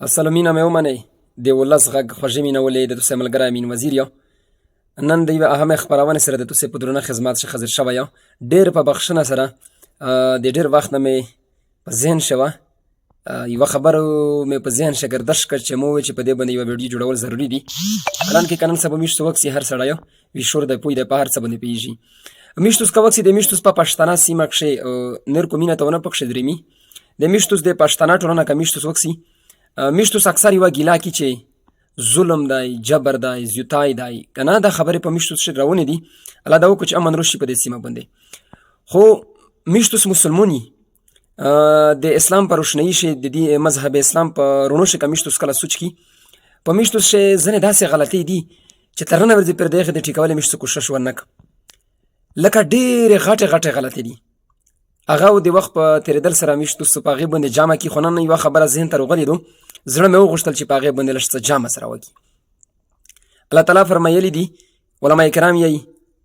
سلامونه مې ومنئ. د ولس غږ خوږې مینولې د دوستۍ ملګری امین وزیر یم. نن د یوې اهمې خپرونې سره د دوستۍ په درونه خدمت څخه حاضر شوی یم. ډېر په بخښنه سره د ډېر وخت نه مې په ذهن شوه یوه خبره مې په ذهن شګردش کړ چې مو وویل چې په دې باندې یوه ویډیو جوړول ضروري دي. حالانکې که نن سبا میشتو وکسي هر سړی وي شور دی پوه دی په هر څه باندې پوهېږي. میشتوس که وکسي د میشتوس په پښتانه سیمه کښې نور قومونه ته ونه پکښې درېمي. د میشتوس د پښتانه ټولنه که میشتوس وکسي میشتوس اکثر یوه ګیله کي چې ظلم دی، جبر دی، زیوتای دی که نه دا خبرې په میشتوس کښې روانې دي. الله دا وکړو چې امن راشي په دې سیمه باندې. خو میشتوس مسلمون وي د اسلام په روشنایي شي د دې مذهب اسلام په رڼو شي که میشتوس کله سوچ کي په میشتوس شي ځینې داسې غلطۍ دي چې تر ننه ورځې پرې د هغې د ټیکولو میشتوس کوشش ونه کړ. لکه ډېرې غټې غلطۍ دي هغه د وخت په تېرېدل سره میشتوس په هغې باندې جامه کي. خو نن یوه خبره ذهن ته راغلې ده، زړه مې وغوښتل چې په هغې باندې لږ څه جامه سره وکړي. الله تعالی فرمایلي دي، علما کرام یې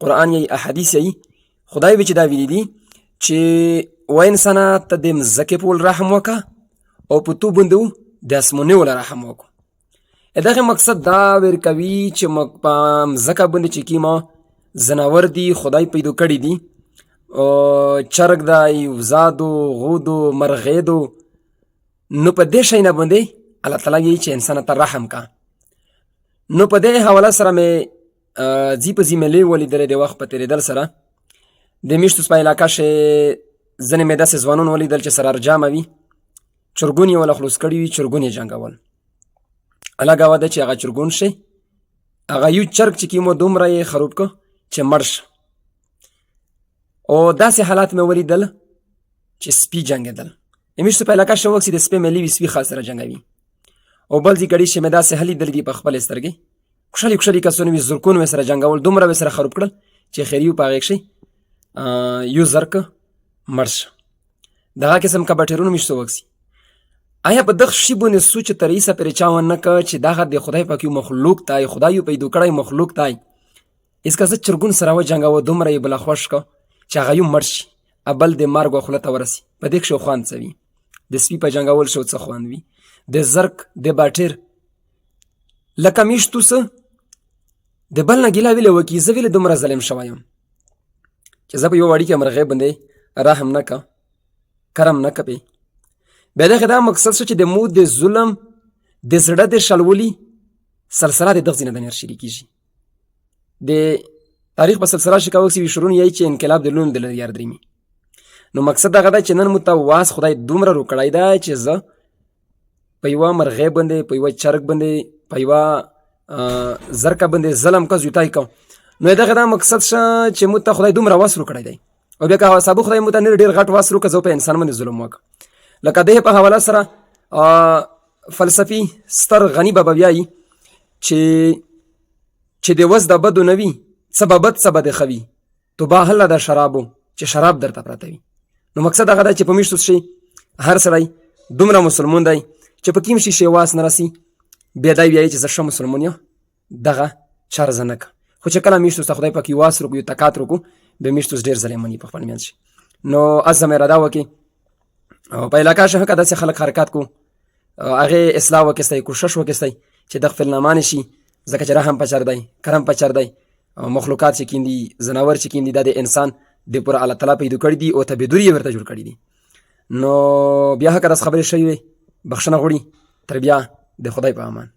قرآن یې احادیث یې خدای وي چې دا ویلي دي چې و انسانه ته د مځکې په ول رحم وکړه او په تو باندې د اسماني ول رحم وکړو. دغه مقصد دا ورکوي چې په مځکه باندې چې کومه ځناور دي خدای پیدا کړي دي، چرګ دی، وزادو، غودو، مرغیدو، نو په دې شی نه باندې الله تعالی وایي چې انسان ته رحم کا. نو په دې حواله سره مې ځي په ځي مې ولیدلې د وخت په تېرېدل سره د میشتوس په علاقه کښې ځینې مې داسې ځوانان ولیدل چې سره ارجامه وي، چرګون یې وله خلوص کړي وي، چرګون یې جنګول. الله ګواه ده چې هغه چرګون شي هغه یو چرګ چې کوم دومره یې خروب که چې مړ شه. او داسې حالات مې ولیدل چې سپي جنګېدل. د میشتو په علاقه شوه چې د سپي مې سپي خاص سره جنګوي. او بل ځای کړي چې مې داسې لیدلي دي په خپلې سترګې کوشلي کسونه وي زرکون مې سره جنګول، دومره مې سره خروب کړل چې خیري و په هغې کښې یو زر که مړ شه. دغه قسم کباټرونه میشتو وکسي. آیا په دغه شي باندې سوچ تر اوسه پرې چا ونه کړ چې دغه د خدای پاک یو مخلوق دی، خدای یو پیدا کړی مخلوق دی. اسکه زه چرګون سره وجنګوه دومره یې بله خوښ که چې هغه یو مړ شي بل د مرګ خوله ته ورسي. په دې کښې خوند څه وي؟ د سپي په جنګول شو څه خوند وي؟ د زرک د باټر لکه میشتوس د بل نه ګیله ویلې وکړي زه ولې دومره ظلم شوی یم چې زه په یوه وړي کې مرغۍ باندې رحم نه که کرم نه که پې. بیا دغې دا مقصد شو چې د مو د ظلم د زړه د شلولي سلسله د دغه ځای نه د نیر شروع کېږي. د تاریخ په سلسله شي که وکسي شرون یایي چې انقلاب د لون د لري یاردرېمي. نو مقصد دغه دی چې نن مو ته واس خدای دومره روکړی دی چې زه په یوه مرغۍ باندې، په یوه چرګ باندې، په یوه زرکه باندې ظلم که زیوتای که. نو دغه دا مقصد شه چې مو ته خدای دومره واس روکړی دی. او بیا که سابو خدای مو ته ډېر غټ واس روکړه زه په انسان باندې ظلم وکړه. لکه دې په حواله سره فلسفي ستر غني بابا وایي چې د وس د بدو نه وي څه به بد څه به د ښه وي، توبه هله د شرابو چې شراب درته پرته وي. نو مقصد هغه دی چې په میشتوس شي هر سړی دومره مسلمون دی چې په کوم شي واس نه رسي بیا دی وایي چې زه ښه مسلمون یم دغه چار زه نه که. خو چې کله میشتوس ته خدای پاک یو واس روکړو یو طاقت روکړو بیا میشتوس ډېر ظلمون وي په خپل منځ کښې. نو عزم اراده وکړي او په علاقه کښې که داسې خلک حرکات کو هغې اصلاح وکیستی، کوشش وکیستی چې د غفلنامانې شي، ځکه چې رحم پچر دی، کرم پچر دی. مخلوقات چې کوم دي، ځناور چې کوم دي دا د انسان د پوره الله تعالی پیدا کړي دي او تبدور یې ورته جوړ کړي دي. نو بیا که داسې خبرې شوي وي بخښنه غواړي. تر بیا د خدای په امان.